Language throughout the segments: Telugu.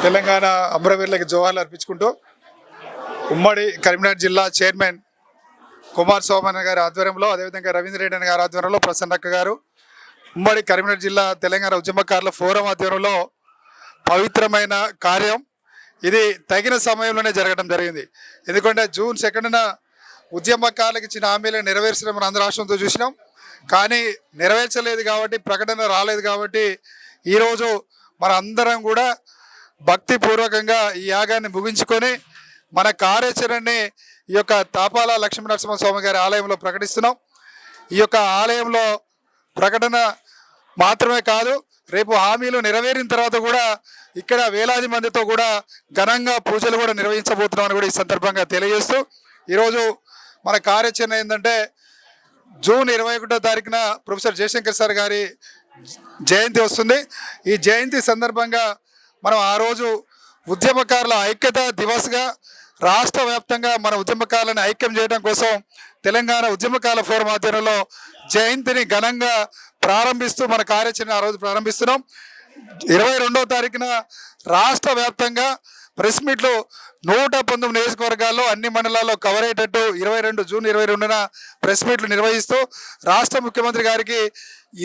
తెలంగాణ అమరవీరులకు జోహార్లు అర్పించుకుంటూ ఉమ్మడి కరీంనగర్ జిల్లా చైర్మన్ కుమార్ సోమన్ గారి ఆధ్వర్యంలో, అదేవిధంగా రవీంద్ర రెడ్డి గారి ఆధ్వర్యంలో, ప్రసన్నక్క గారు, ఉమ్మడి కరీంనగర్ జిల్లా తెలంగాణ ఉద్యమకారుల ఫోరం ఆధ్వర్యంలో పవిత్రమైన కార్యం ఇది తగిన సమయంలోనే జరగడం జరిగింది. ఎందుకంటే జూన్ 2న ఉద్యమకారులకు ఇచ్చిన హామీలను నెరవేర్చడం మన అందరూ రాష్ట్రంతో చూసినాం. కానీ నెరవేర్చలేదు కాబట్టి, ప్రకటన రాలేదు కాబట్టి ఈరోజు మన అందరం కూడా భక్తిపూర్వకంగా ఈ యాగాన్ని ముగించుకొని మన కార్యాచరణని ఈ యొక్క తాపాల లక్ష్మీనరసింహస్వామి గారి ఆలయంలో ప్రకటిస్తున్నాం. ఈ యొక్క ఆలయంలో ప్రకటన మాత్రమే కాదు, రేపు హామీలు నెరవేరిన తర్వాత కూడా ఇక్కడ వేలాది మందితో కూడా ఘనంగా పూజలు కూడా నిర్వహించబోతున్నామని కూడా ఈ సందర్భంగా తెలియజేస్తూ, ఈరోజు మన కార్యాచరణ ఏంటంటే జూన్ 21వ తారీఖున ప్రొఫెసర్ జయశంకర్ సార్ గారి జయంతి వస్తుంది. ఈ జయంతి సందర్భంగా మనం ఆ రోజు ఉద్యమకారుల ఐక్యత దివస్గా రాష్ట్ర వ్యాప్తంగా మన ఉద్యమకారులను ఐక్యం చేయడం కోసం తెలంగాణ ఉద్యమకారుల ఫోరం ఆధ్వర్యంలో జయంతిని ఘనంగా ప్రారంభిస్తూ మన కార్యాచరణ ఆ రోజు ప్రారంభిస్తున్నాం. 22వ తారీఖున రాష్ట్ర వ్యాప్తంగా ప్రెస్ మీట్లు 119 నియోజకవర్గాల్లో అన్ని మండలాల్లో కవర్ అయ్యేటట్టు జూన్ 22న ప్రెస్ మీట్లు నిర్వహిస్తూ రాష్ట్ర ముఖ్యమంత్రి గారికి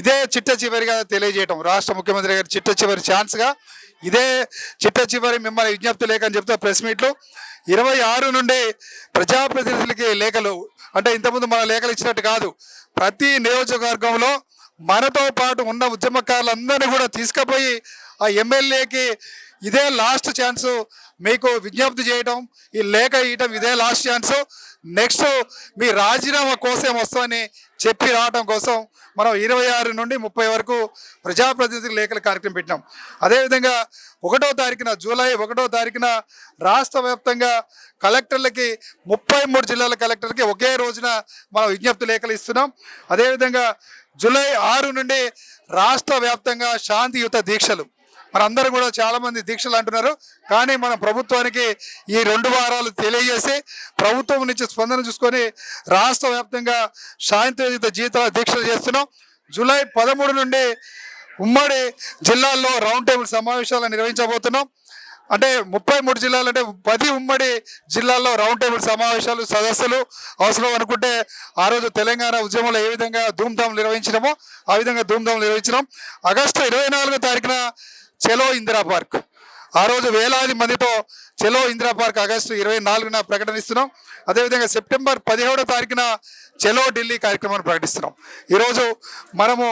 ఇదే చిట్ట చివరిగా తెలియజేయటం, రాష్ట్ర ముఖ్యమంత్రి గారి చిట్ట చివరి ఛాన్స్గా ఇదే చిట్ట చివరి మిమ్మల్ని విజ్ఞప్తి లేఖ అని చెప్తే ప్రెస్ మీట్లు 26 నుండి ప్రజాప్రతినిధులకి లేఖలు, అంటే ఇంతకుముందు మన లేఖలు ఇచ్చినట్టు కాదు, ప్రతి నియోజకవర్గంలో మనతో పాటు ఉన్న ఉద్యమకారులందరినీ కూడా తీసుకుపోయి ఆ ఎమ్మెల్యేకి ఇదే లాస్ట్ ఛాన్సు, మీకు విజ్ఞప్తి చేయటం, ఈ లేఖ ఇవ్వటం ఇదే లాస్ట్ ఛాన్సు, నెక్స్ట్ మీ రాజీనామా కోసం వస్తామని చెప్పి రావడం కోసం మనం 26 నుండి 30 వరకు ప్రజాప్రతినిధులకు లేఖల కార్యక్రమం పెట్టినాం. అదేవిధంగా జూలై 1వ తారీఖున రాష్ట్ర వ్యాప్తంగా కలెక్టర్లకి 33 జిల్లాల కలెక్టర్లకి ఒకే రోజున మనం విజ్ఞప్తి లేఖలు ఇస్తున్నాం. అదేవిధంగా జూలై 6 నుండి రాష్ట్ర వ్యాప్తంగా శాంతియుత దీక్షలు, మనందరూ కూడా చాలామంది దీక్షలు అంటున్నారు, కానీ మన ప్రభుత్వానికి ఈ 2 వారాలు తెలియజేసి ప్రభుత్వం నుంచి స్పందన చూసుకొని రాష్ట్ర వ్యాప్తంగా శాంతియుత దీక్షలు చేస్తున్నాం. జూలై 13 నుండి ఉమ్మడి జిల్లాల్లో రౌండ్ టేబుల్ సమావేశాలు నిర్వహించబోతున్నాం. అంటే 33 జిల్లాలు, అంటే 10 ఉమ్మడి జిల్లాల్లో రౌండ్ టేబుల్ సమావేశాలు సదస్సులు అవసరం అనుకుంటే ఆ రోజు తెలంగాణ ఉద్యమంలో ఏ విధంగా ధూమ్ధాం నిర్వహించినామో ఆ విధంగా ధూమ్ధాం నిర్వహించినాం. ఆగస్టు 24వ తారీఖున చలో ఇందిరా పార్క్, ఆ రోజు వేలాది మందితో చలో ఇందిరా పార్క్ ఆగస్టు 24న ప్రకటనిస్తున్నాం. అదేవిధంగా సెప్టెంబర్ 17వ తారీఖున చలో ఢిల్లీ కార్యక్రమాన్ని ప్రకటిస్తున్నాం. ఈరోజు మనము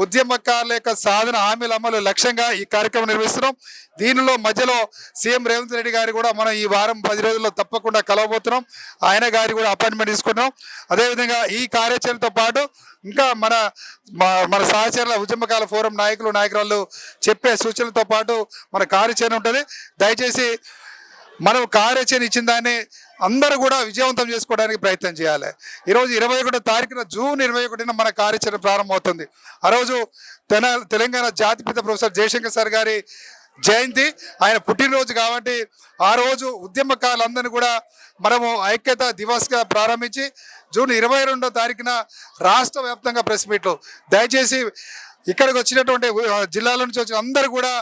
ఉద్యమకారుల యొక్క సాధన హామీల అమలు లక్ష్యంగా ఈ కార్యక్రమం నిర్వహిస్తున్నాం. దీనిలో మధ్యలో సీఎం రేవంత్ రెడ్డి గారు కూడా మనం ఈ వారం 10 రోజుల్లో తప్పకుండా కలవబోతున్నాం. ఆయన గారి కూడా అపాయింట్మెంట్ తీసుకున్నాం. అదేవిధంగా ఈ కార్యాచరణతో పాటు ఇంకా మన సహచరుల ఉద్యమకాల ఫోరం నాయకురాళ్ళు చెప్పే సూచనలతో పాటు మన కార్యాచరణ ఉంటుంది. దయచేసి మనం కార్యాచరణ ఇచ్చిన దాన్ని అందరూ కూడా విజయవంతం చేసుకోవడానికి ప్రయత్నం చేయాలి. ఈరోజు 21వ తారీఖున జూన్ 21న మన కార్యాచరణ ప్రారంభమవుతుంది. ఆ రోజు తెలంగాణ జాతిపిత ప్రొఫెసర్ జయశంకర్ సార్ గారి జయంతి, ఆయన పుట్టినరోజు కాబట్టి ఆ రోజు ఉద్యమకారులందరినీ కూడా మనము ఐక్యత దివస్గా ప్రారంభించి జూన్ 22వ తారీఖున రాష్ట్ర వ్యాప్తంగా ప్రెస్ మీట్లు, దయచేసి ఇక్కడికి వచ్చినటువంటి జిల్లాల నుంచి వచ్చిన అందరూ కూడా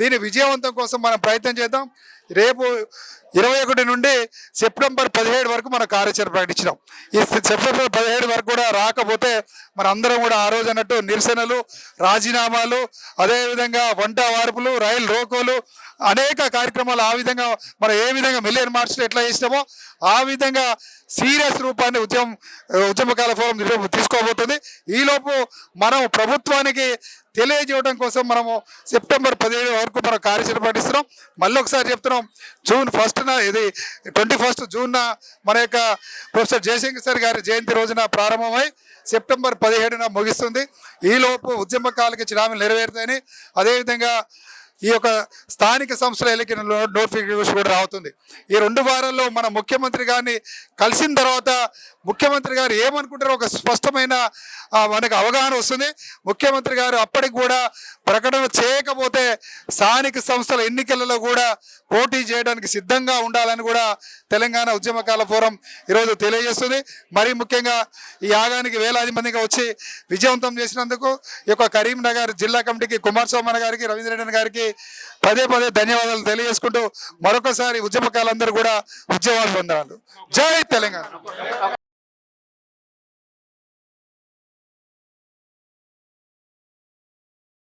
దీని విజయవంతం కోసం మనం ప్రయత్నం చేద్దాం. రేపు 21 నుండి సెప్టెంబర్ 17 వరకు మన కార్యాచరణ ప్రకటించినాం. ఈ సెప్టెంబర్ 17 వరకు కూడా రాకపోతే మన అందరం కూడా ఆ రోజు అన్నట్టు నిరసనలు, రాజీనామాలు, అదేవిధంగా వంట వార్పులు, రైలు రోకోలు, అనేక కార్యక్రమాలు, ఆ విధంగా మనం ఏ విధంగా మిలియన్ మార్చ్లు ఎట్లా చేసినామో ఆ విధంగా సీరియస్ రూపాన్ని ఉద్యమకాల ఫోరం తీసుకోబోతుంది. ఈలోపు మనం ప్రభుత్వానికి తెలియజేయడం కోసం మనము సెప్టెంబర్ 17 వరకు మనం కార్యాచరణ ప్రకటిస్తున్నాం. మళ్ళీ ఒకసారి చెప్తున్నాం, జూన్ 1న ఇది 21 జూన్న మన యొక్క ప్రొఫెసర్ జయశంకర్ సార్ గారి జయంతి రోజున ప్రారంభమై సెప్టెంబర్ 17న ముగిస్తుంది. ఈలోపు ఉద్యమకాలకి ఇచ్చిన హామీలు నెరవేరుతాయని, అదేవిధంగా ఈ యొక్క స్థానిక సంస్థల ఎన్నికల నోటిఫికేషన్ కూడా రావుతుంది. ఈ 2 వారాల్లో మన ముఖ్యమంత్రి గారిని కలిసిన తర్వాత ముఖ్యమంత్రి గారు ఏమనుకుంటారో ఒక స్పష్టమైన మనకు అవగాహన వస్తుంది. ముఖ్యమంత్రి గారు అప్పటికి కూడా ప్రకటన చేయకపోతే స్థానిక సంస్థల ఎన్నికలలో కూడా పోటీ చేయడానికి సిద్ధంగా ఉండాలని కూడా తెలంగాణ ఉద్యమకాల ఫోరం ఈరోజు తెలియజేస్తుంది. మరీ ముఖ్యంగా ఈ యాగానికి వేలాది మందిగా వచ్చి విజయవంతం చేసినందుకు ఈ యొక్క కరీంనగర్ జిల్లా కమిటీకి కుమార్ సోమన్న గారికి రవీంద్రరెడ్డి గారికి పదే పదే ధన్యవాదాలు తెలియజేసుకుంటూ మరొకసారి ఉద్యమకాలందరూ కూడా ఉద్యమాలు పొందాలి. జై తెలంగాణ.